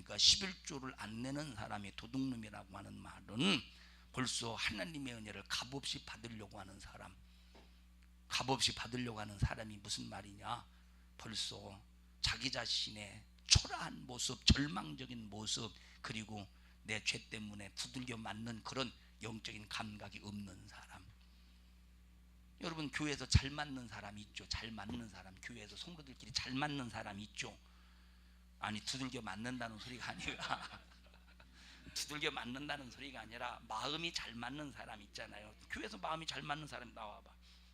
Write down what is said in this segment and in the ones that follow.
그러니까 11조를 안 내는 사람이 도둑놈이라고 하는 말은 벌써 하나님의 은혜를 값없이 받으려고 하는 사람, 값없이 받으려고 하는 사람이 무슨 말이냐, 벌써 자기 자신의 초라한 모습, 절망적인 모습, 그리고 내 죄 때문에 두들겨 맞는 그런 영적인 감각이 없는 사람. 여러분, 교회에서 잘 맞는 사람 있죠. 잘 맞는 사람, 교회에서 성도들끼리 잘 맞는 사람 있죠. 아니, 두들겨 맞는다는 소리가 아니라 두들겨 맞는다는 소리가 아니라 마음이 잘 맞는 사람 있잖아요. 교회에서 마음이 잘 맞는 사람 나와봐.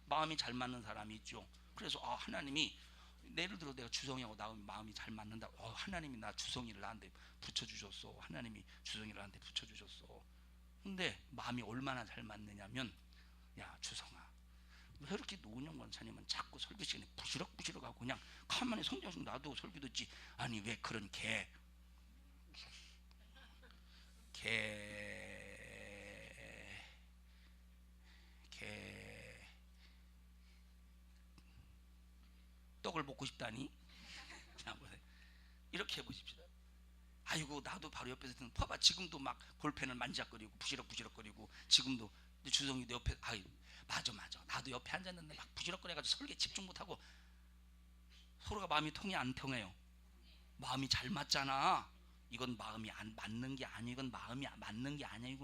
마음이 잘 맞는 사람이 있죠. 그래서 하나님이, 예를 들어 내가 주성이하고 나오면 마음이 잘 맞는다. 하나님이 나 주성이를 나한테 붙여주셨어. 하나님이 주성이를 나한테 붙여주셨어. 근데 마음이 얼마나 잘 맞느냐면, 야 주성아, 왜 이렇게 노은영 권사님은 자꾸 설교 시간에 부시럭부시럭하고 그냥 가만히 성경식 놔도 설교 듣지. 아니 왜 그런 개 떡을 먹고 싶다니? 자, 보세요. 이렇게 해보십시다. 아이고, 나도 바로 옆에서 듣는, 봐봐, 지금도 막 볼펜을 만지작거리고 부시럭부시럭거리고, 지금도 주성이도 옆에, 아이 맞아 나도 옆에 앉았는데 막 부시럭거려가지고 설교에 집중 못하고. 서로가 마음이 통해 안 통해요? 마음이 잘 맞잖아. 이건 마음이 안 맞는 게 아니고, 이건 마음이 맞는 게 아니야.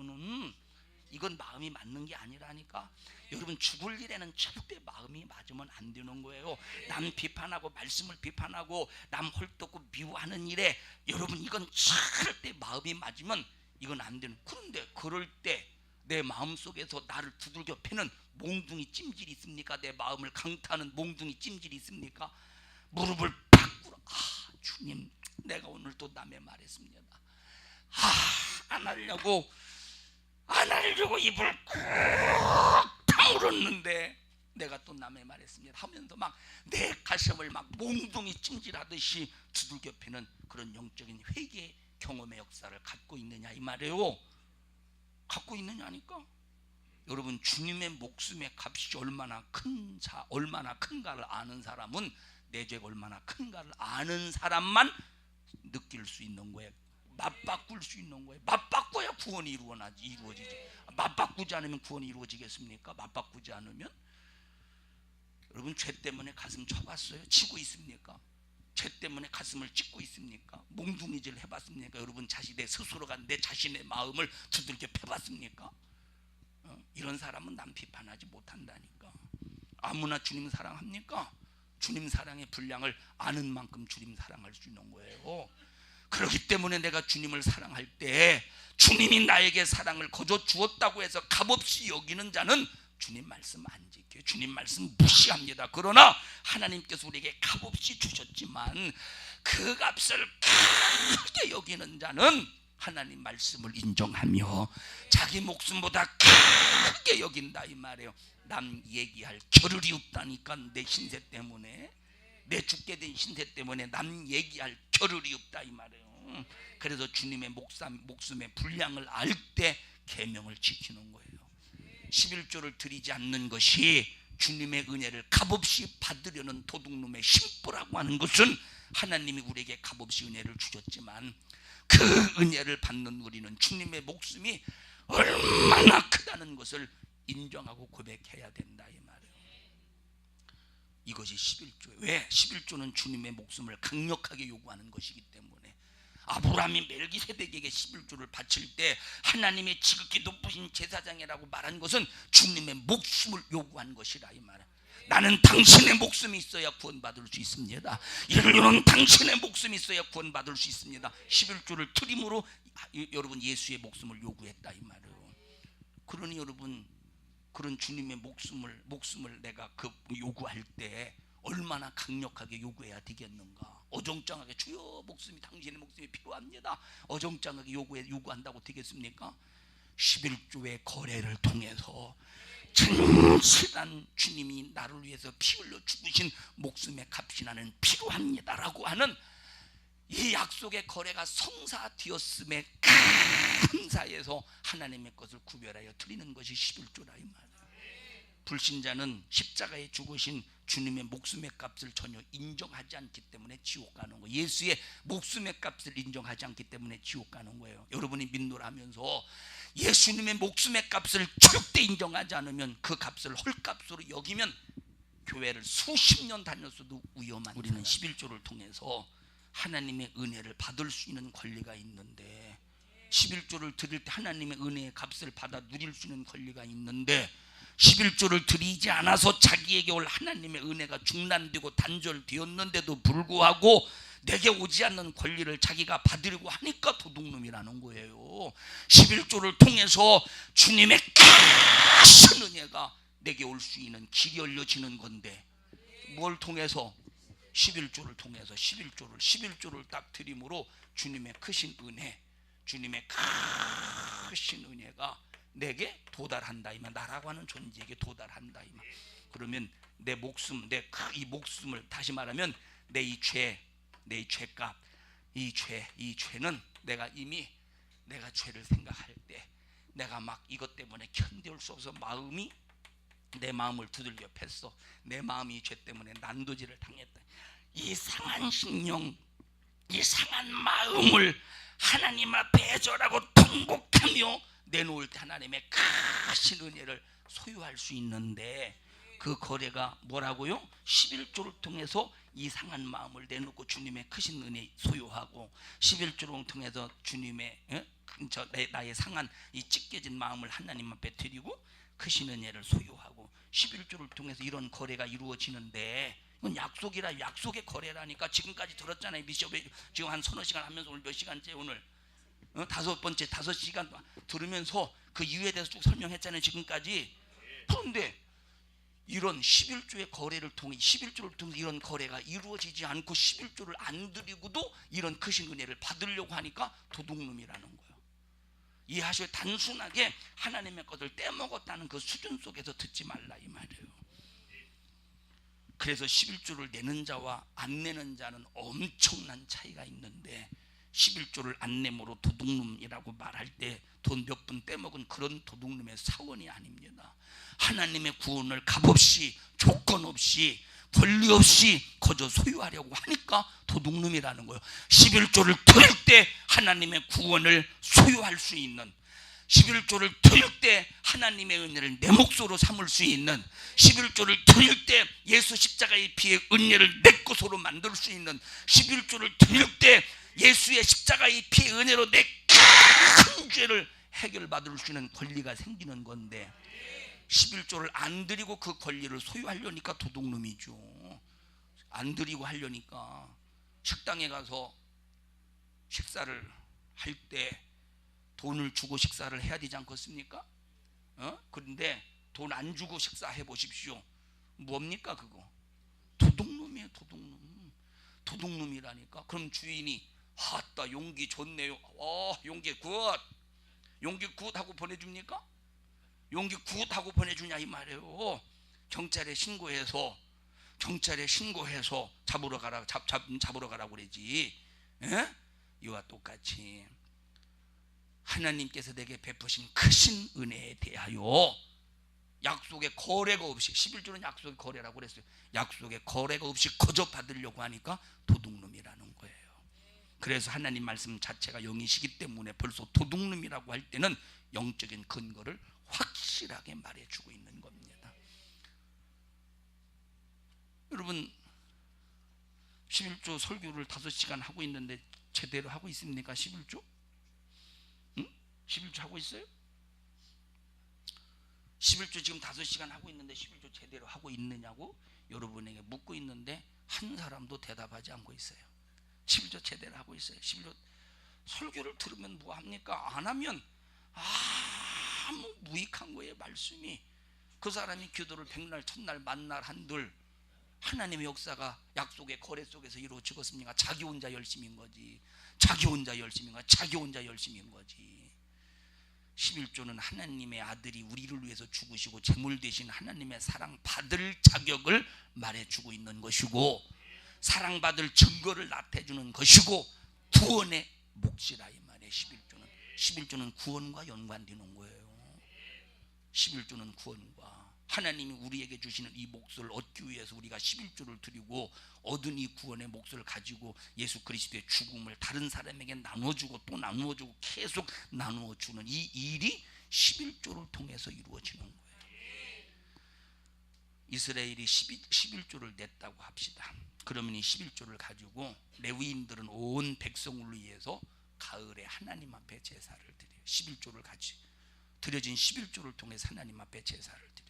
이건 마음이 맞는 게 아니라니까. 여러분, 죽을 일에는 절대 마음이 맞으면 안 되는 거예요. 남 비판하고 말씀을 비판하고 남 헐뜯고 미워하는 일에 여러분, 이건 절대 마음이 맞으면 이건 안 되는. 그런데 그럴 때 내 마음 속에서 나를 두들겨 패는 몽둥이 찜질이 있습니까? 내 마음을 강타하는 몽둥이 찜질이 있습니까? 무릎을 팍 꿇어. 주님, 내가 오늘 또 남의 말했습니다. 안 하려고 입을 꾹 다물었는데 내가 또 남의 말했습니다 하면서 막 내 가슴을 막 몽둥이 찜질하듯이 두들겨 패는 그런 영적인 회개 경험의 역사를 갖고 있느냐 이 말이에요. 갖고 있느냐니까. 여러분, 주님의 목숨의 값이 얼마나 큰가를 아는 사람은, 내 죄가 얼마나 큰가를 아는 사람만 느낄 수 있는 거예요. 맞바꿀 수 있는 거예요. 맞바꿔야 구원이 이루어지지. 맞바꾸지 않으면 구원이 이루어지겠습니까? 맞바꾸지 않으면. 여러분, 죄 때문에 가슴 쳐봤어요? 치고 있습니까? 죄 때문에 가슴을 찢고 있습니까? 몽둥이질 해봤습니까? 여러분, 내 스스로가 내 자신의 마음을 두들겨 패봤습니까? 이런 사람은 남 비판하지 못한다니까. 아무나 주님 사랑합니까? 주님 사랑의 분량을 아는 만큼 주님 사랑할 수 있는 거예요. 그렇기 때문에 내가 주님을 사랑할 때, 주님이 나에게 사랑을 거저 주었다고 해서 값없이 여기는 자는 주님 말씀 안 지켜요. 주님 말씀 무시합니다. 그러나 하나님께서 우리에게 값없이 주셨지만 그 값을 크게 여기는 자는 하나님 말씀을 인정하며 자기 목숨보다 크게 여긴다 이 말이에요. 남 얘기할 겨를이 없다니까. 내 신세 때문에, 내 죽게 된 신세 때문에 남 얘기할 겨를이 없다 이 말이에요. 그래서 주님의 목숨의 분량을 알 때 계명을 지키는 거예요. 11조를 드리지 않는 것이 주님의 은혜를 값없이 받으려는 도둑놈의 심보라고 하는 것은, 하나님이 우리에게 값없이 은혜를 주셨지만 그 은혜를 받는 우리는 주님의 목숨이 얼마나 크다는 것을 인정하고 고백해야 된다 이 말이에요. 이것이 11조예요. 왜? 11조는 주님의 목숨을 강력하게 요구하는 것이기 때문에. 아브라함이 멜기세덱에게 11조를 바칠 때 하나님의 지극히 높으신 제사장이라고 말한 것은 주님의 목숨을 요구한 것이라 이 말이에요. 나는 당신의 목숨이 있어야 구원받을 수 있습니다. 인류는 당신의 목숨이 있어야 구원받을 수 있습니다. 11조를 트림으로 여러분 예수의 목숨을 요구했다 이 말이에요. 그러니 여러분, 그런 주님의 목숨을 내가 요구할 때 얼마나 강력하게 요구해야 되겠는가. 어정쩡하게 주여 목숨이, 당신의 목숨이 필요합니다, 어정쩡하게 요구한다고 되겠습니까? 11조의 거래를 통해서 진실한 주님이 나를 위해서 피 흘려 죽으신 목숨의 값이 나는 필요합니다라고 하는 이 약속의 거래가 성사되었음에 감사해서 하나님의 것을 구별하여 드리는 것이 11조라 이 말이에요. 불신자는 십자가에 죽으신 주님의 목숨의 값을 전혀 인정하지 않기 때문에 지옥 가는 거예요. 예수의 목숨의 값을 인정하지 않기 때문에 지옥 가는 거예요. 여러분이 믿노라 하면서 예수님의 목숨의 값을 절대 인정하지 않으면 그 값을 헐값으로 여기면 교회를 수십 년 다녔어도 위험한, 우리는 11조를 통해서 하나님의 은혜를 받을 수 있는 권리가 있는데, 11조를 드릴 때 하나님의 은혜의 값을 받아 누릴 수 있는 권리가 있는데, 11조를 드리지 않아서 자기에게 올 하나님의 은혜가 중단되고 단절되었는데도 불구하고 내게 오지 않는 권리를 자기가 받으려고 하니까 도둑놈이라는 거예요. 11조를 통해서 주님의 큰 은혜가 내게 올 수 있는 길이 열려지는 건데, 뭘 통해서? 11조를 통해서. 11조를 딱 드림으로 주님의 크신 은혜, 주님의 크신 은혜가 내게 도달한다 이만, 나라고 하는 존재에게 도달한다 이만. 그러면 내 목숨, 이 목숨을, 다시 말하면 내 이 죄, 내 이 죄값, 이 죄는 내가 이미, 내가 죄를 생각할 때 내가 막 이것 때문에 견딜 수 없어 마음이, 내 마음을 두들겨 팼어. 내 마음이 죄 때문에 난도질을 당했다. 이 상한 심령, 이 상한 마음을 하나님 앞에 애절하고 통곡하며 내놓을 때 하나님의 크신 은혜를 소유할 수 있는데, 그 거래가 뭐라고요? 11조를 통해서 이 상한 마음을 내놓고 주님의 크신 은혜 소유하고, 11조를 통해서 주님의 나의 상한 이 찢겨진 마음을 하나님 앞에 드리고 크신 은혜를 소유하고, 11조를 통해서 이런 거래가 이루어지는데, 이건 약속이라, 약속의 거래라니까. 지금까지 들었잖아요. 미션이 지금 한 서너 시간 하면서 오늘 몇 시간째, 오늘 5시간 들으면서 그 이유에 대해서 쭉 설명했잖아요 지금까지. 그런데 이런 11조의 거래를 통해, 11조를 통해서 이런 거래가 이루어지지 않고 11조를 안 드리고도 이런 크신 은혜를 받으려고 하니까 도둑놈이라는 거예요. 이해하셔요? 단순하게 하나님의 것을 떼먹었다는 그 수준 속에서 듣지 말라 이 말이에요. 그래서 11조를 내는 자와 안 내는 자는 엄청난 차이가 있는데, 11조를 안 내므로 도둑놈이라고 말할 때 돈 몇 푼 떼먹은 그런 도둑놈의 사원이 아닙니다. 하나님의 구원을 값없이, 조건 없이, 권리 없이 거저 소유하려고 하니까 도둑놈이라는 거예요. 11조를 드릴 때 하나님의 구원을 소유할 수 있는, 11조를 드릴 때 하나님의 은혜를 내 몫으로 삼을 수 있는, 11조를 드릴 때 예수 십자가의 피의 은혜를 내 것으로 만들 수 있는, 11조를 드릴 때 예수의 십자가의 피의 은혜로 내 큰 죄를 해결받을 수 있는 권리가 생기는 건데, 11조를 안 드리고 그 권리를 소유하려니까 도둑놈이죠. 안 드리고 하려니까. 식당에 가서 식사를 할 때 돈을 주고 식사를 해야 되지 않겠습니까? 그런데 돈 안 주고 식사해 보십시오. 뭡니까 그거? 도둑놈이에요. 도둑놈이라니까. 그럼 주인이 아따 용기 좋네요, 용기 굿, 용기 굿 하고 보내줍니까? 용기 굿 하고 보내주냐 이 말이에요. 경찰에 신고해서 잡으러 가라고 그러지. 이와 똑같이 하나님께서 내게 베푸신 크신 은혜에 대하여 약속의 거래가 없이, 11조는 약속의 거래라고 그랬어요. 약속의 거래가 없이 거저 받으려고 하니까 도둑놈이라는 거예요. 그래서 하나님 말씀 자체가 영이시기 때문에 벌써 도둑놈이라고 할 때는 영적인 근거를 확실하게 말해주고 있는 겁니다. 여러분, 11조 설교를 5시간 하고 있는데 제대로 하고 있습니까? 11조? 11조 하고 있어요? 11조 지금 5시간 하고 있는데 11조 제대로 하고 있느냐고 여러분에게 묻고 있는데 한 사람도 대답하지 않고 있어요. 11조 제대로 하고 있어요. 11조 설교를 들으면 뭐합니까? 안 하면 아무 무익한 거예요. 말씀이. 그 사람이 기도를 100날, 1000날, 만날, 한들 하나님의 역사가 약속의 거래 속에서 이루어지겠습니까? 자기 혼자 열심인 거지. 자기 혼자 열심인 거지. 11조는 하나님의 아들이 우리를 위해서 죽으시고 제물 되신 하나님의 사랑 받을 자격을 말해주고 있는 것이고, 사랑받을 증거를 나타내주는 것이고, 구원의 몫이라 이 말이에요. 11조는 구원과 연관되는 거예요. 11조는 구원과, 하나님이 우리에게 주시는 이 몫을 얻기 위해서 우리가 11조를 드리고 얻은 이 구원의 몫을 가지고 예수 그리스도의 죽음을 다른 사람에게 나눠주고 또 나누어주고 계속 나누어주는 이 일이 11조를 통해서 이루어지는 거예요. 이스라엘이 11조를 냈다고 합시다. 그러면 이 11조를 가지고 레위인들은 온 백성을 위해서 가을에 하나님 앞에 제사를 드려요. 11조를 가지고 드려진 11조를 통해서 하나님 앞에 제사를 드려요.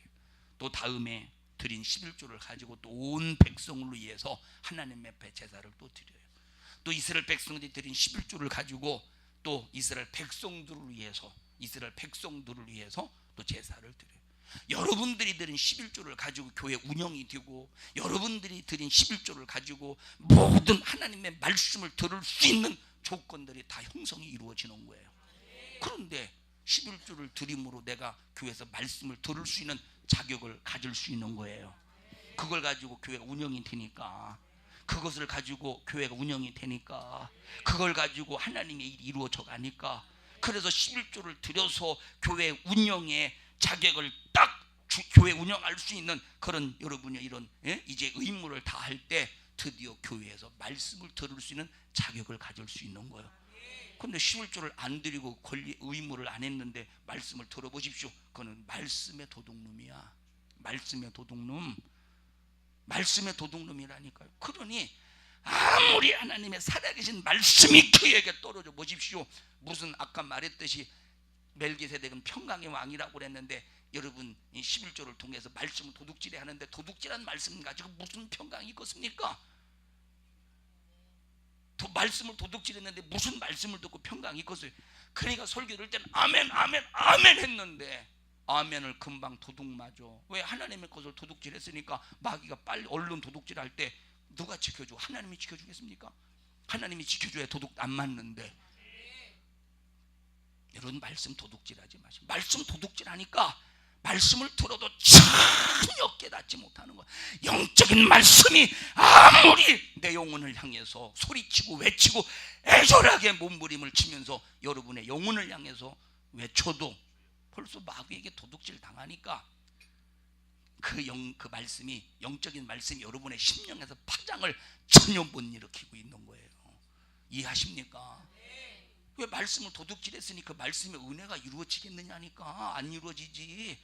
또 다음에 드린 11조를 가지고 또 온 백성을 위해서 하나님 앞에 제사를 또 드려요. 또 이스라엘 백성들이 드린 11조를 가지고 또 이스라엘 백성들을 위해서 또 제사를 드려요. 여러분들이 드린 11조를 가지고 교회 운영이 되고 여러분들이 드린 11조를 가지고 모든 하나님의 말씀을 들을 수 있는 조건들이 다 형성이 이루어지는 거예요. 그런데 11조를 드림으로 내가 교회에서 말씀을 들을 수 있는 자격을 가질 수 있는 거예요. 그걸 가지고 교회가 운영이 되니까, 그것을 가지고 교회가 운영이 되니까, 그걸 가지고 하나님의 일이 이루어져 가니까, 그래서 11조를 드려서 교회 운영의 자격을 딱 교회 운영할 수 있는 그런 여러분의 이런 이제 의무를 다할 때 드디어 교회에서 말씀을 들을 수 있는 자격을 가질 수 있는 거예요. 근데 11조를 안 드리고 의무를 안 했는데 말씀을 들어보십시오. 그거는 말씀의 도둑놈이야. 말씀의 도둑놈이라니까요. 그러니 아무리 하나님의 살아계신 말씀이 그에게 떨어져 보십시오. 무슨 아까 말했듯이 멜기세덱은 평강의 왕이라고 그랬는데 여러분 이 11조를 통해서 말씀을 도둑질해 하는데 도둑질한 말씀 가지고 무슨 평강이 있겠습니까? 말씀을 도둑질했는데 무슨 말씀을 듣고 평강이 있겠어요? 그러니까 설교를 할 때는 아멘 아멘 아멘 했는데 아멘을 금방 도둑 맞아. 왜? 하나님의 것을 도둑질했으니까 마귀가 빨리 얼른 도둑질할 때 누가 지켜줘? 하나님이 지켜주겠습니까? 하나님이 지켜줘야 도둑 안 맞는데. 여러분 말씀 도둑질하지 마시고, 말씀 도둑질하니까 말씀을 들어도 전혀 깨닫지 못하는 거야. 영적인 말씀이 아무리 내 영혼을 향해서 소리치고 외치고 애절하게 몸부림을 치면서 여러분의 영혼을 향해서 외쳐도 벌써 마귀에게 도둑질 당하니까 그 말씀이, 영적인 말씀이 여러분의 심령에서 파장을 전혀 못 일으키고 있는 거예요. 이해하십니까? 왜? 말씀을 도둑질했으니 그 말씀의 은혜가 이루어지겠느냐니까. 안 이루어지지.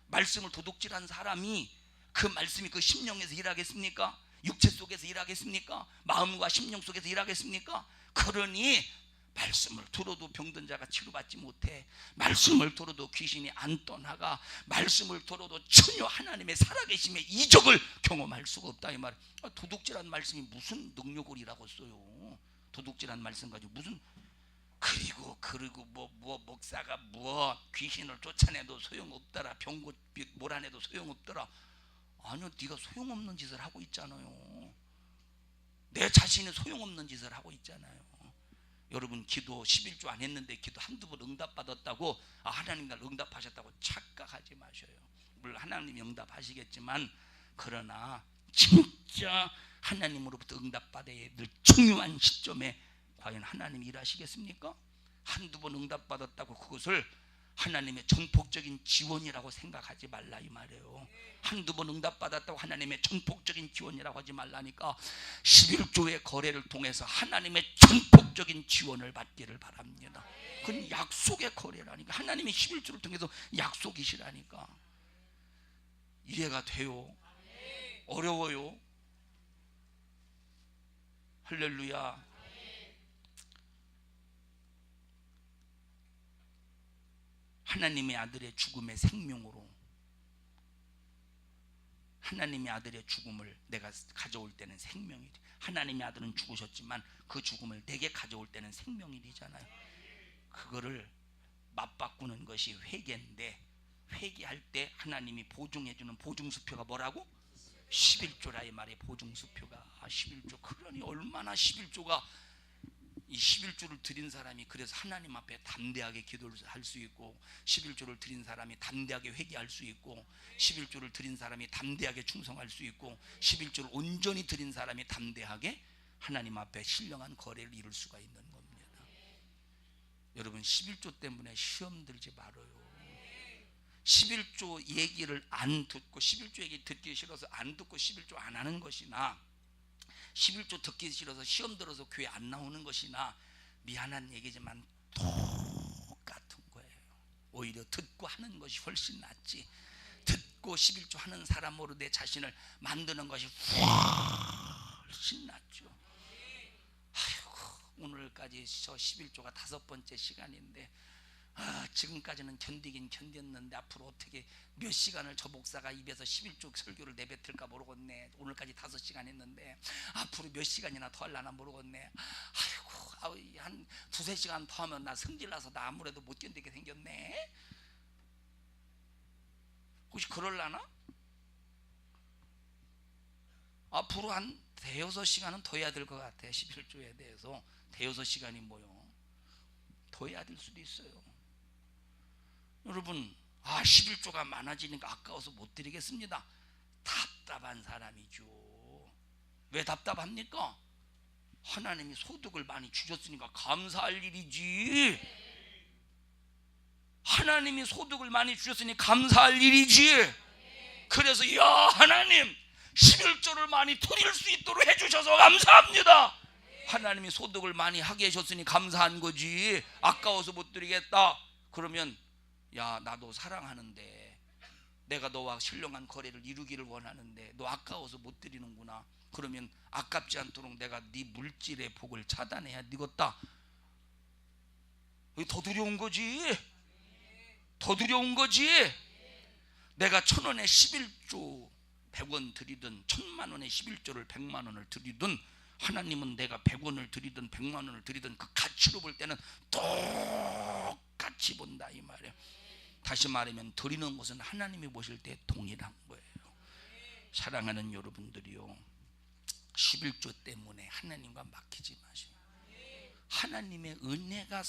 말씀을 도둑질한 사람이 그 말씀이 그 심령에서 일하겠습니까? 육체 속에서 일하겠습니까? 마음과 심령 속에서 일하겠습니까? 그러니 말씀을 들어도 병든 자가 치료받지 못해. 말씀을 들어도 귀신이 안 떠나가. 말씀을 들어도 전혀 하나님의 살아계심의 이적을 경험할 수가 없다 이 말. 도둑질한 말씀이 무슨 능력을 일하고 써요. 도둑질한 말씀 가지고 무슨. 그리고 목사가 귀신을 쫓아내도 소용없더라, 병고 몰아내도 소용없더라. 아니요, 네가 소용없는 짓을 하고 있잖아요. 내 자신이 소용없는 짓을 하고 있잖아요. 여러분 기도 11조 안 했는데 기도 한두 번 응답받았다고 하나님 날 응답하셨다고 착각하지 마셔요. 물론 하나님 응답하시겠지만 그러나 진짜 하나님으로부터 응답받아야 늘 중요한 시점에 과연 하나님이 일하시겠습니까? 한두 번 응답받았다고 그것을 하나님의 전폭적인 지원이라고 생각하지 말라 이 말이에요. 한두 번 응답받았다고 하나님의 전폭적인 지원이라고 하지 말라니까. 11조의 거래를 통해서 하나님의 전폭적인 지원을 받기를 바랍니다. 그건 약속의 거래라니까. 하나님의 11조를 통해서 약속이시라니까. 이해가 돼요? 어려워요? 할렐루야. 하나님의 아들의 죽음의 생명으로, 하나님의 아들의 죽음을 내가 가져올 때는 생명이 돼. 하나님의 아들은 죽으셨지만 그 죽음을 내게 가져올 때는 생명이 되잖아요. 그거를 맞바꾸는 것이 회개인데, 회개할 때 하나님이 보증해주는 보증수표가 뭐라고? 11조라 이 말이에요. 보증수표가 11조. 그러니 얼마나 11조가, 이 11조를 드린 사람이 그래서 하나님 앞에 담대하게 기도를 할 수 있고, 11조를 드린 사람이 담대하게 회개할 수 있고, 11조를 드린 사람이 담대하게 충성할 수 있고, 11조를 온전히 드린 사람이 담대하게 하나님 앞에 신령한 거래를 이룰 수가 있는 겁니다. 여러분 11조 때문에 시험 들지 말아요. 11조 얘기를 안 듣고 11조 얘기 듣기 싫어서 안 듣고 11조 안 하는 것이나 11조 듣기 싫어서 시험 들어서 교회 안 나오는 것이나 미안한 얘기지만 똑같은 거예요. 오히려 듣고 하는 것이 훨씬 낫지. 듣고 11조 하는 사람으로 내 자신을 만드는 것이 훨씬 낫죠. 아이고, 오늘까지 저 11조가 5번째 시간인데 지금까지는 견디긴 견뎠는데 앞으로 어떻게 몇 시간을 저 목사가 입에서 11조 설교를 내뱉을까 모르겠네. 오늘까지 5시간 했는데 앞으로 몇 시간이나 더 하려나 모르겠네. 아이고, 한 2-3시간 더 하면 나 성질나서 나 아무래도 못 견디게 생겼네. 혹시 그럴라나? 앞으로 한 5-6시간은 더 해야 될 것 같아. 11조에 대해서 5-6시간이 뭐요? 더 해야 될 수도 있어요. 여러분, 11조가 많아지니까 아까워서 못 드리겠습니다. 답답한 사람이죠. 왜 답답합니까? 하나님이 소득을 많이 주셨으니까 감사할 일이지. 하나님이 소득을 많이 주셨으니 감사할 일이지. 그래서 야 하나님 11조를 많이 드릴 수 있도록 해주셔서 감사합니다. 하나님이 소득을 많이 하게 하셨으니 감사한 거지. 아까워서 못 드리겠다 그러면 야 나도 사랑하는데 내가 너와 신령한 거래를 이루기를 원하는데 너 아까워서 못 드리는구나. 그러면 아깝지 않도록 내가 네 물질의 복을 차단해야 되겠다. 더 두려운 거지. 더 두려운 거지. 내가 1,000원에 11조 100원 드리든 1,000만 원에 11조를 100만 원을 드리든 하나님은 내가 100원을 드리든 100만 원을 드리든 그 가치로 볼 때는 똑같이 본다 이 말이에요. 다시 말하면 드리는 것은 하나님이 보실 때 동일한 거예요. 사랑하는 여러분들이요, 11조 때문에 하나님과 막히지 마시고 하나님의 은혜가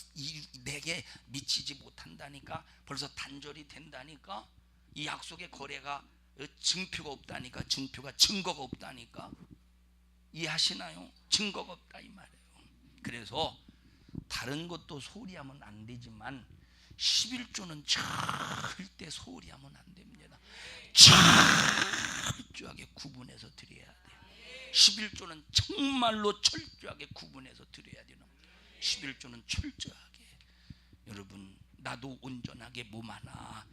내게 미치지 못한다니까. 벌써 단절이 된다니까. 이 약속의 거래가 증표가 없다니까. 증거가 없다니까. 이해하시나요? 증거가 없다 이 말이에요. 그래서 다른 것도 소홀히 하면 안 되지만 11조는 절대 소홀히 하면 안 됩니다. 철저하게 구분해서 드려야 돼요. 11조는 정말로 철저하게 구분해서 드려야 되는 거예요. 11조는 철저하게. 여러분, 나도 온전하게 몸 하나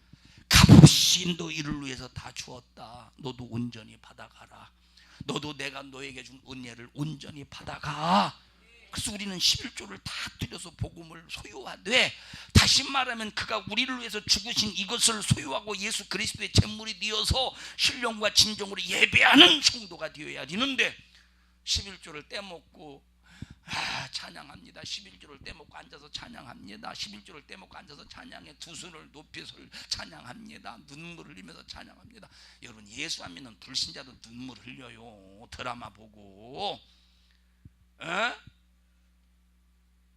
값없이 너 이를 위해서 다 주었다. 너도 온전히 받아가라. 너도 내가 너에게 준 은혜를 온전히 받아가. 그래서 우리는 11조를 다 드려서 복음을 소유하되, 다시 말하면 그가 우리를 위해서 죽으신 이것을 소유하고 예수 그리스도의 제물이 되어서 신령과 진정으로 예배하는 성도가 되어야 되는데 11조를 떼먹고 찬양합니다. 11조를 떼먹고 앉아서 찬양합니다. 11조를 떼먹고 앉아서 찬양해. 두 손을 높여서 찬양합니다. 눈물을 흘리면서 찬양합니다. 여러분, 예수 안 믿는 불신자도 눈물 흘려요. 드라마 보고.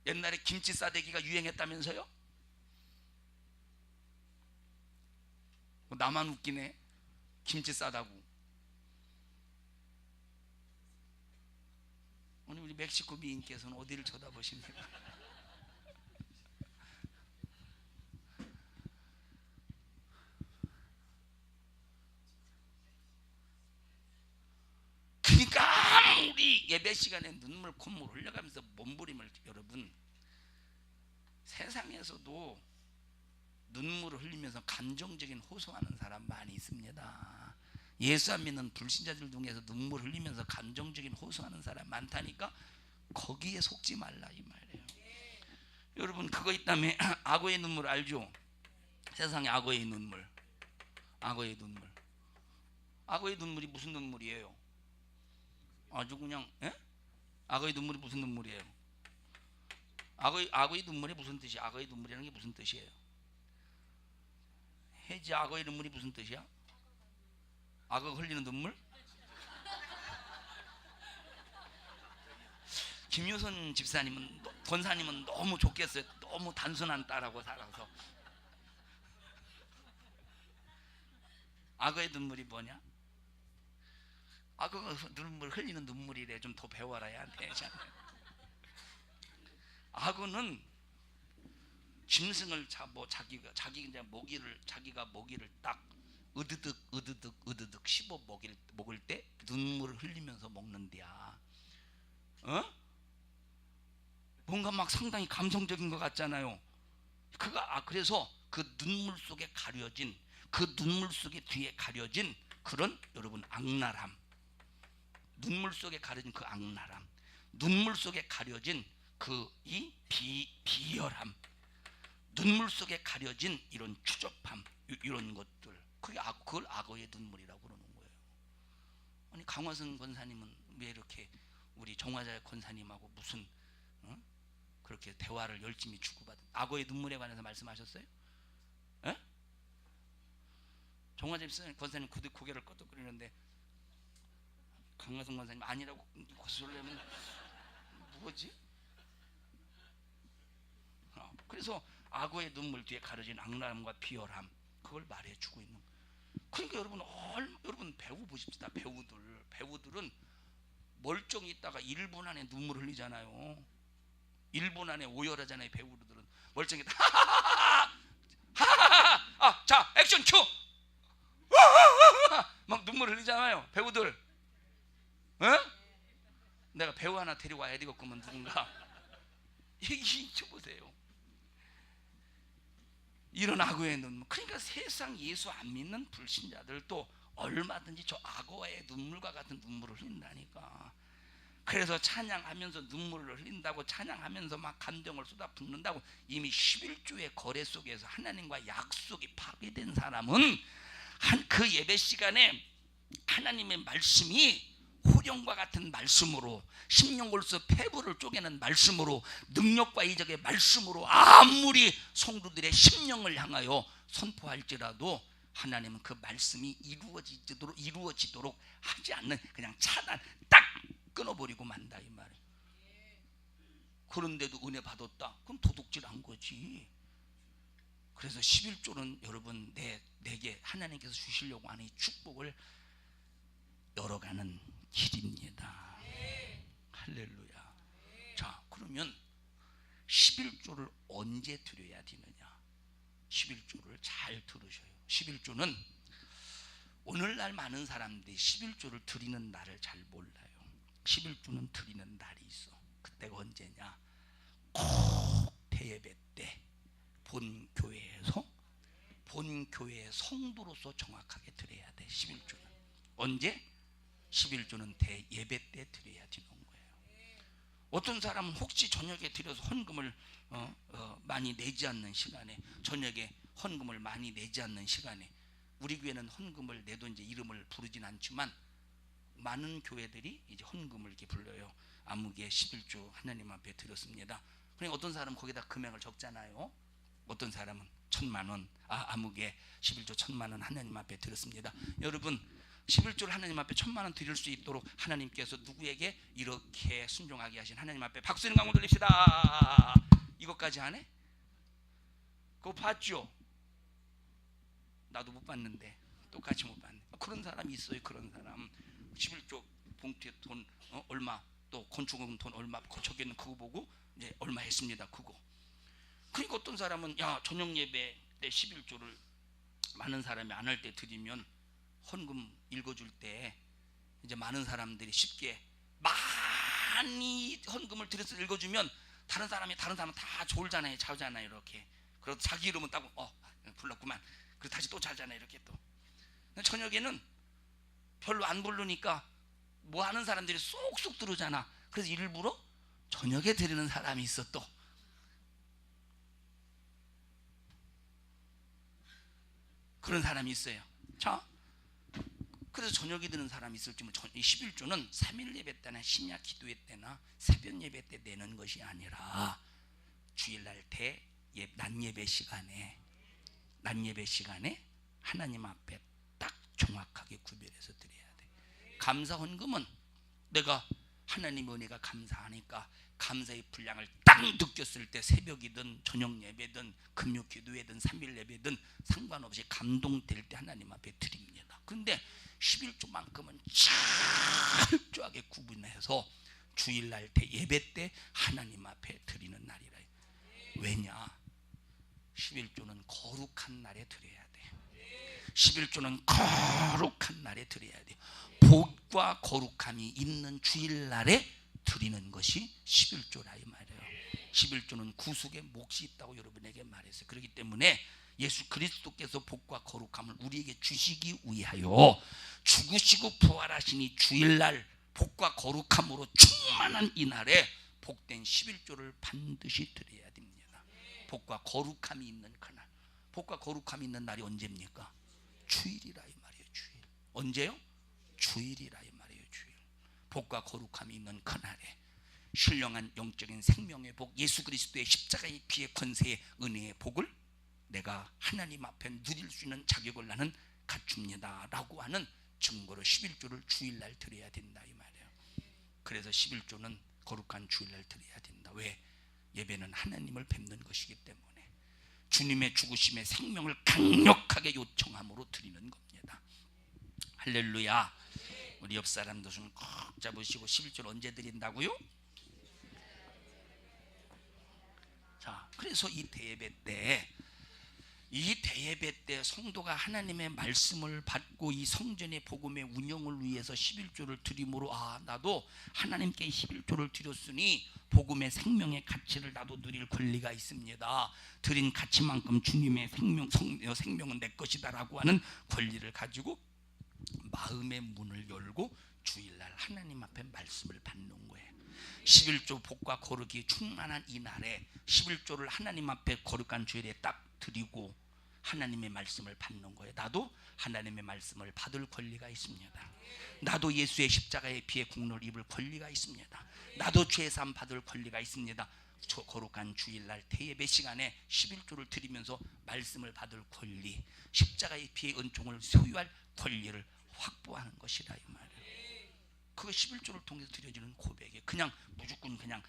옛날에 김치 싸대기가 유행했다면서요? 나만 웃기네. 김치 싸다고. 오늘 우리 멕시코 미인께서는 어디를 쳐다보십니까? 그러니까 우리 예배 시간에 눈물 콧물 흘려가면서 몸부림을, 여러분, 세상에서도 눈물을 흘리면서 감정적인 호소하는 사람 많이 있습니다. 예수 안 믿는 불신자들 중에서 눈물 흘리면서 감정적인 호소하는 사람 많다니까. 거기에 속지 말라 이 말이에요. 여러분, 그거 있다며 악어의 눈물 알죠? 세상에 악어의 눈물. 악어의 눈물. 악어의 눈물이 무슨 눈물이에요? 아주 그냥 악어의 눈물이 무슨 눈물이에요? 악어의 눈물이 무슨 뜻이야? 악어의 눈물이라는 게 무슨 뜻이에요? 해지, 악어의 눈물이 무슨 뜻이야? 악어가 흘리는 눈물? 김효선 집사님은, 권사님은 너무 좋겠어요. 너무 단순한 딸하고 살아서. 악어의 눈물이 뭐냐? 악어가 눈물 흘리는 눈물이래. 좀 더 배워라 얘한테. 악어는 짐승을 자기 이제 자기가 먹이를 딱 으드득 씹어 먹을 때 눈물을 흘리면서 먹는데야. 뭔가 막 상당히 감성적인 것 같잖아요. 그래서 그 눈물 속에 가려진, 그 눈물 속에 뒤에 가려진 그런 여러분 악랄함, 눈물 속에 가려진 그 악랄함, 눈물 속에 가려진 그 이 비열함, 눈물 속에 가려진 이런 추접함, 이런 것들, 그걸 악어의 눈물이라고 그러는 거예요. 아니 강화선 권사님은 왜 이렇게 우리 정화자 권사님하고 무슨 그렇게 대화를 열심히 주고받은 악어의 눈물에 관해서 말씀하셨어요? 에? 정화자 권사님 고개를 끄덕거리는데 강화선 권사님 아니라고 고소를 하면 뭐지? 그래서 악어의 눈물 뒤에 가려진 악랄함과 비열함, 그걸 말해주고 있는 거예요. 그러니까 여러분 배우 보십시다. 배우들은 멀쩡히 있다가 1분 안에 눈물 흘리잖아요. 1분 안에 오열하잖아요. 배우들은 멀쩡히 하하하하 자 액션 큐 막 눈물 흘리잖아요. 배우들. 내가 배우 하나 데리고 와야 되겠구만. 누군가 얘기해보세요. 이런 악어의 눈물. 그러니까 세상 예수 안 믿는 불신자들도 얼마든지 저 악어의 눈물과 같은 눈물을 흘린다니까. 그래서 찬양하면서 눈물을 흘린다고, 찬양하면서 막 감정을 쏟아붓는다고. 이미 11조의 거래 속에서 하나님과 약속이 파괴된 사람은 그 예배 시간에 하나님의 말씀이 호령과 같은 말씀으로, 심령골수 폐부를 쪼개는 말씀으로, 능력과 이적의 말씀으로 아무리 성도들의 심령을 향하여 선포할지라도 하나님은 그 말씀이 이루어지도록 하지 않는, 그냥 차단 딱 끊어버리고 만다 이 말이에요. 그런데도 은혜 받았다? 그럼 도둑질한 거지. 그래서 11조는 여러분 내게 하나님께서 주시려고 하는 이 축복을 열어가는 길입니다. 할렐루야. 자, 그러면 11조를 언제 드려야 되느냐? 11조를 잘 들으셔요. 11조는 오늘날 많은 사람들이 11조를 드리는 날을 잘 몰라요. 11조는 드리는 날이 있어. 그때가 언제냐? 꼭 대예배 때 본교회의 성도로서 정확하게 드려야 돼. 11조는 언제? 11조는 대예배 때 드려야 되는 거예요. 어떤 사람은 혹시 저녁에 드려서 헌금을 많이 내지 않는 시간에, 저녁에 헌금을 많이 내지 않는 시간에, 우리 교회는 헌금을 내도 이제 이름을 부르진 않지만 많은 교회들이 이제 헌금을 이렇게 불러요. 아무개 11조 하나님 앞에 드렸습니다. 그러니까 어떤 사람은 거기다 금액을 적잖아요. 어떤 사람은 1,000만 원, 아무개 11조 1,000만 원 하나님 앞에 드렸습니다. 여러분 11조를 하나님 앞에 1,000만 원 드릴 수 있도록 하나님께서 누구에게 이렇게 순종하게 하신 하나님 앞에 박수 있는 강호 돌립시다. 이것까지 안 해? 그거 봤죠? 나도 못 봤는데 똑같이 못 봤네. 그런 사람이 있어요. 그런 사람 11조 봉투에 돈 얼마, 또 건축금 돈 얼마 적혀있는 그거 보고 이제 얼마 했습니다. 그거. 그러니까 어떤 사람은 저녁 예배 때 11조를 많은 사람이 안 할 때 드리면 헌금 읽어줄 때 이제 많은 사람들이 쉽게 많이 헌금을 드려서 읽어주면 다른 사람 다 졸잖아요. 자잖아요. 이렇게. 그래서 자기 이름은 따고 불렀구만. 그리고 다시 또 자잖아요. 이렇게 또. 저녁에는 별로 안 부르니까 뭐 하는 사람들이 쏙쏙 들어오잖아. 그래서 일부러 저녁에 드리는 사람이 있어. 또 그런 사람이 있어요. 자, 그래서 저녁에 드는 사람이 있을지만 11조는 3일 예배 때나 심야 기도회 때나 새벽 예배 때 내는 것이 아니라 주일날 낮 예배 시간에 하나님 앞에 딱 정확하게 구별해서 드려야 돼. 감사 헌금은 내가 하나님의 은혜가 감사하니까 감사의 분량을 딱 느꼈을 때 새벽이든 저녁 예배든 금요 기도회든 3일 예배든 상관없이 감동될 때 하나님 앞에 드립니다. 그런데 11조만큼은 철저하게 구분해서 주일날 때 예배 때 하나님 앞에 드리는 날이라. 왜냐? 11조는 거룩한 날에 드려야 돼. 11조는 거룩한 날에 드려야 돼. 복과 거룩함이 있는 주일날에 드리는 것이 11조라 이 말이에요. 11조는 구속의 몫이 있다고 여러분에게 말했어요. 그렇기 때문에 예수 그리스도께서 복과 거룩함을 우리에게 주시기 위하여 죽으시고 부활하시니 주일날 복과 거룩함으로 충만한 이 날에 복된 11조를 반드시 드려야 됩니다. 복과 거룩함이 있는 그날. 복과 거룩함이 있는 날이 언제입니까? 주일이라 이 말이에요. 주일. 언제요? 주일이라 이 말이에요. 주일. 복과 거룩함이 있는 그날에 신령한 영적인 생명의 복, 예수 그리스도의 십자가의 피의 권세의 은혜의 복을 내가 하나님 앞에 누릴 수 있는 자격을 나는 갖춥니다 라고 하는 증거로 11조를 주일날 드려야 된다 이 말이에요. 그래서 11조는 거룩한 주일날 드려야 된다. 왜? 예배는 하나님을 뵙는 것이기 때문에 주님의 죽으심의 생명을 강력하게 요청함으로 드리는 겁니다. 할렐루야. 우리 옆 사람도 손 꼭 잡으시고 11조를 언제 드린다고요? 자, 그래서 이 대예배 때 성도가 하나님의 말씀을 받고 이 성전의 복음의 운영을 위해서 11조를 드림으로 나도 하나님께 11조를 드렸으니 복음의 생명의 가치를 나도 누릴 권리가 있습니다. 드린 가치만큼 주님의 생명은 내 것이다 라고 하는 권리를 가지고 마음의 문을 열고 주일날 하나님 앞에 말씀을 받는 거예요. 11조 복과 거룩이 충만한 이 날에 11조를 하나님 앞에 거룩한 주일에 딱 드리고 하나님의 말씀을 받는 거예요. 나도 하나님의 말씀을 받을 권리가 있습니다. 나도 예수의 십자가의 피의 공로를 입을 권리가 있습니다. 나도 죄사함 받을 권리가 있습니다. 거룩한 주일날 대예배 시간에 11조를 드리면서 말씀을 받을 권리, 십자가의 피의 은총을 소유할 권리를 확보하는 것이라 이 말이에요. 그 11조를 통해서 드려지는 고백이 그냥 무조건 그냥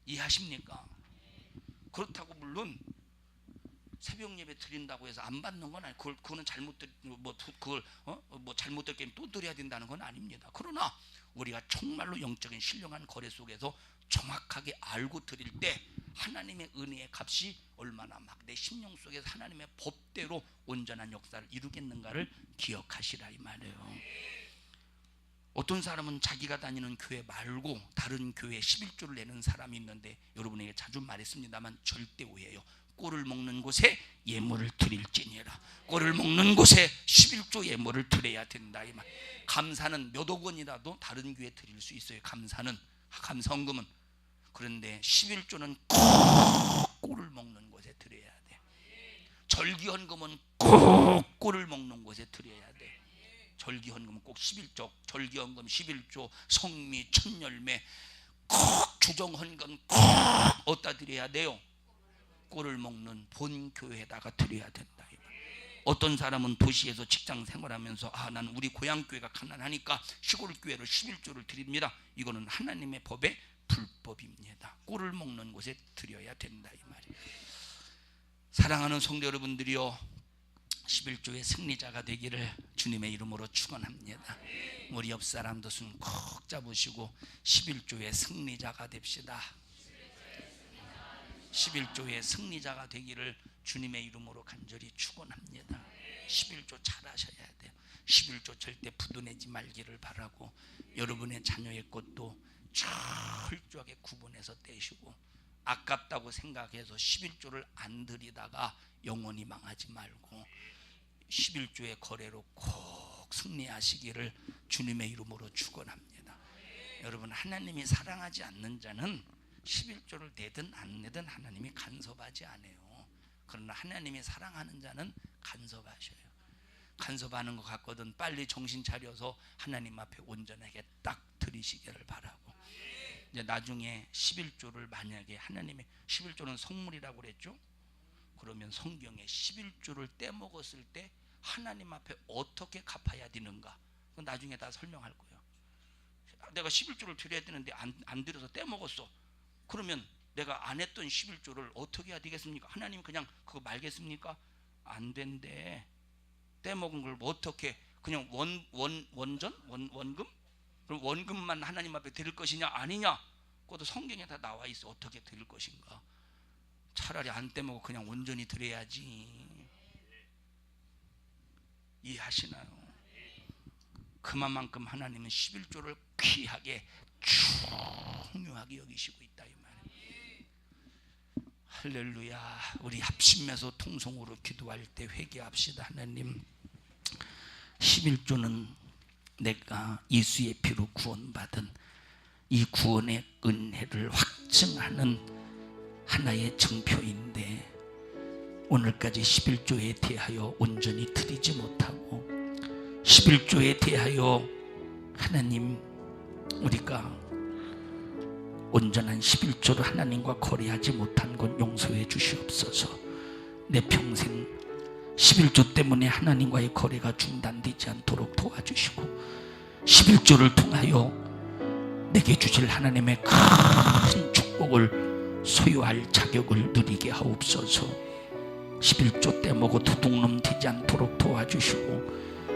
이해하십니까? 그렇다고 물론 새벽 예배 드린다고 해서 안 받는 건 아니고 그거는 잘못 들게 또 드려야 된다는 건 아닙니다. 그러나 우리가 정말로 영적인 신령한 거래 속에서 정확하게 알고 드릴 때 하나님의 은혜의 값이 얼마나 막 내 심령 속에서 하나님의 법대로 온전한 역사를 이루겠는가를 기억하시라 이 말이에요. 어떤 사람은 자기가 다니는 교회 말고 다른 교회에 11조를 내는 사람이 있는데 여러분에게 자주 말했습니다만 절대 오해예요. 꼴을 먹는 곳에 예물을 드릴지니라. 꼴을 먹는 곳에 11조 예물을 드려야 된다 이 말. 감사는 몇억 원이라도 다른 교회에 드릴 수 있어요. 감사헌금은. 그런데 11조는 꼭 꼴을 먹는 곳에 드려야 돼. 절기헌금은 꼭 꼴을 먹는 곳에 드려야 돼. 절기헌금은 꼭 11조, 절기헌금 11조, 성미, 천열매, 꼭 주정헌금 꼭 어디다 드려야 돼요? 꼴을 먹는 본 교회에다가 드려야 된다. 어떤 사람은 도시에서 직장 생활하면서 난 우리 고향 교회가 가난하니까 시골 교회로 11조를 드립니다. 이거는 하나님의 법의 불법입니다. 꼴을 먹는 곳에 드려야 된다 이 말이에요. 사랑하는 성도 여러분들이요, 11조의 승리자가 되기를 주님의 이름으로 축원합니다. 우리 옆 사람도 손 꼭 잡으시고 11조의 승리자가 됩시다. 11조의 승리자가 되기를 주님의 이름으로 간절히 축원합니다. 11조 잘하셔야 돼요. 11조 절대 부도내지 말기를 바라고 여러분의 자녀의 것도 철저하게 구분해서 떼시고 아깝다고 생각해서 11조를 안 드리다가 영원히 망하지 말고 11조의 거래로 꼭 승리하시기를 주님의 이름으로 축원합니다. 여러분, 하나님이 사랑하지 않는 자는 11조를 내든 안 내든 하나님이 간섭하지 않아요. 그러나 하나님이 사랑하는 자는 간섭하셔요. 간섭하는 것 같거든 빨리 정신 차려서 하나님 앞에 온전하게 딱 드리시기를 바라고, 이제 나중에 11조를 만약에 하나님의 11조는 성물이라고 그랬죠. 그러면 성경에 11조를 떼먹었을 때 하나님 앞에 어떻게 갚아야 되는가, 그건 나중에 다 설명할 거예요. 내가 11조를 드려야 되는데 안 드려서 떼먹었어. 그러면 내가 안 했던 11조를 어떻게 해야 되겠습니까? 하나님 그냥 그거 말겠습니까? 안 된대. 떼먹은 걸 어떻게 그냥 원금? 그럼 원금만 하나님 앞에 드릴 것이냐 아니냐? 그것도 성경에 다 나와 있어. 어떻게 드릴 것인가? 차라리 안 떼먹고 그냥 온전히 드려야지. 이해하시나요? 그만큼 하나님은 11조를 귀하게 중요하게 여기시고 있다 이 말이에요. 할렐루야. 우리 합심해서 통성으로 기도할 때 회개합시다. 하나님, 11조는 내가 예수의 피로 구원받은 이 구원의 은혜를 확증하는 하나의 증표인데, 오늘까지 11조에 대하여 온전히 드리지 못하고 11조에 대하여 하나님, 우리가 온전한 11조로 하나님과 거래하지 못한 것 용서해 주시옵소서. 내 평생 11조 때문에 하나님과의 거래가 중단되지 않도록 도와주시고, 11조를 통하여 내게 주실 하나님의 큰 축복을 소유할 자격을 누리게 하옵소서. 11조 떼먹고 도둑놈 되지 않도록 도와주시고,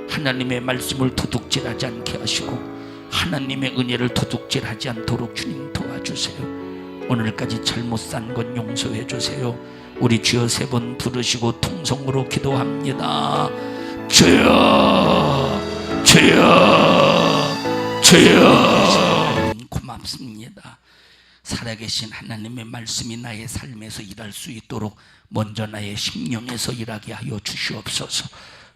하나님의 말씀을 도둑질하지 않게 하시고 하나님의 은혜를 도둑질하지 않도록 주님 도와주세요. 오늘까지 잘못 산 것 용서해 주세요. 우리 주여 3번 부르시고 통성으로 기도합니다. 주여, 주여, 주여. 고맙습니다. 살아계신 하나님의 말씀이 나의 삶에서 일할 수 있도록 먼저 나의 심령에서 일하게 하여 주시옵소서.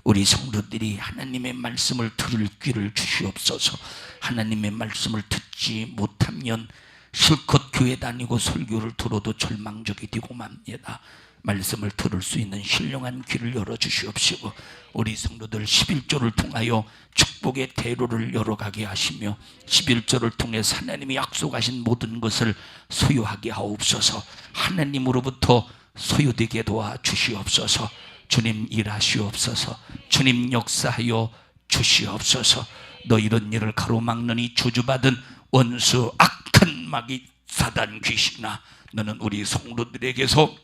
우리 성도들이 하나님의 말씀을 들을 귀를 주시옵소서. 하나님의 말씀을 듣지 못하면 실컷 교회 다니고 설교를 들어도 절망적이 되고 맙니다. 말씀을 들을 수 있는 신령한 귀를 열어주시옵시고, 우리 성도들 11조를 통하여 축복의 대로를 열어가게 하시며 11조를 통해서 하나님이 약속하신 모든 것을 소유하게 하옵소서. 하나님으로부터 소유되게 도와주시옵소서. 주님 일하시옵소서. 주님 역사하여 주시옵소서. 너 이런 일을 가로막느니 저주받은 원수 악한 마귀 사단 귀신아, 너는 우리 성도들에게서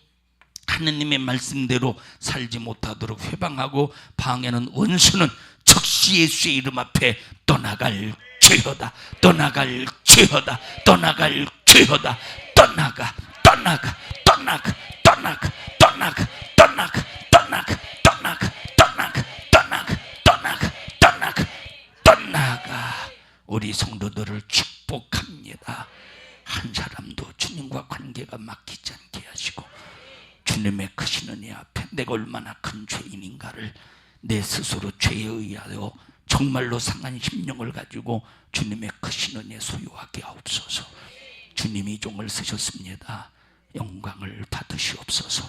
하느님의 말씀대로 살지 못하도록 회방하고 방해하는 원수는 즉시 예수의 이름 앞에 떠나갈 죄어다. 떠나갈 죄어다. 떠나갈 죄어다. 떠나가, 떠나가, 떠나가, 떠나가, 떠나가, 떠나가, 떠나가, 떠나가, 떠나가, 떠나가, 떠나가, 떠나가, 떠나가. 우리 성도들을 축복합니다. 한 사람도 주님과 관계가 막히지 않게 하시고, 주님의 크신 은혜 앞에 내가 얼마나 큰 죄인인가를 내 스스로 죄에 의하여 정말로 상한 심령을 가지고 주님의 크신 은혜 소유하게 하옵소서. 주님이 종을 쓰셨습니다. 영광을 받으시옵소서.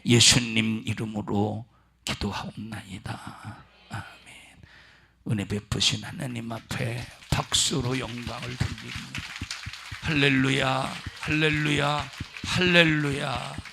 예수님 이름으로 기도하옵나이다. 아멘. 은혜 베푸신 하나님 앞에 박수로 영광을 드립니다. 할렐루야, 할렐루야, 할렐루야.